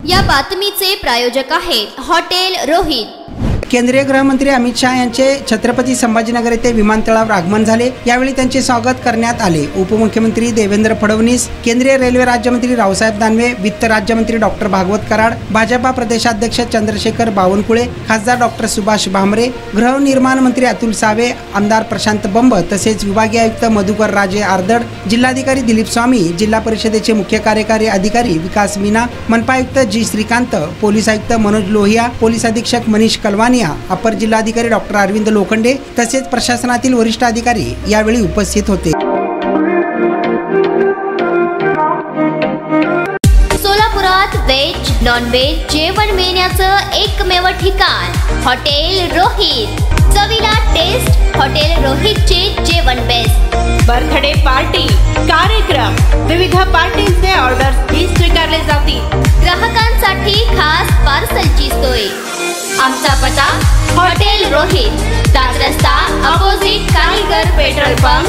या बातमीचे प्रायोजक आहेत हॉटेल रोहित। केंद्रीय गृहमंत्री अमित शाह यांचे छत्रपती संभाजीनगर येथे विमानतळावर आगमन झाले। यावेळी त्यांचे स्वागत करण्यात आले। उपमुख्यमंत्री देवेंद्र फडणवीस, केंद्रीय रेल्वे राज्यमंत्री रावसाहेब दानवे, वित्त राज्यमंत्री डॉक्टर भागवत कराड, भाजपा प्रदेशाध्यक्ष चंद्रशेखर बावनकुळे, खासदार डॉक्टर सुभाष भामरे, गृहनिर्माण मंत्री अतुल सावे, आमदार प्रशांत बंब तसेच विभागीय आयुक्त मधुकर राजे आर्दड, जिल्हाधिकारी दिलीप स्वामी, जिल्हा परिषदेचे मुख्य कार्यकारी अधिकारी विकास मीना, मनपा आयुक्त जी श्रीकांत, पोलीस आयुक्त मनोज लोहिया, पोलीस अधीक्षक मनीष कलवानी, अपर जिल्हाधिकारी डॉक्टर अरविंद लोखंडे तसेच प्रशासनातील वरिष्ठ अधिकारी यावेळी उपस्थित होते। सोलापुरात व्हेज नॉन व्हेज जेवण मिळण्याचं एकमेव ठिकाण हॉटेल रोहित। चवीला टेस्ट हॉटेल रोहितचे जेवण बेस्ट। बर्थडे पार्टी, कार्यक्रम, विविध पार्टींचे ऑर्डर्स ही स्वीकारले जातील। ग्राहकांसाठी खास पार्सलची सोय। आमचा पत्ता हॉटेल रोहित, दादरस्ता अपोजिट कारीगर पेट्रोल पंप,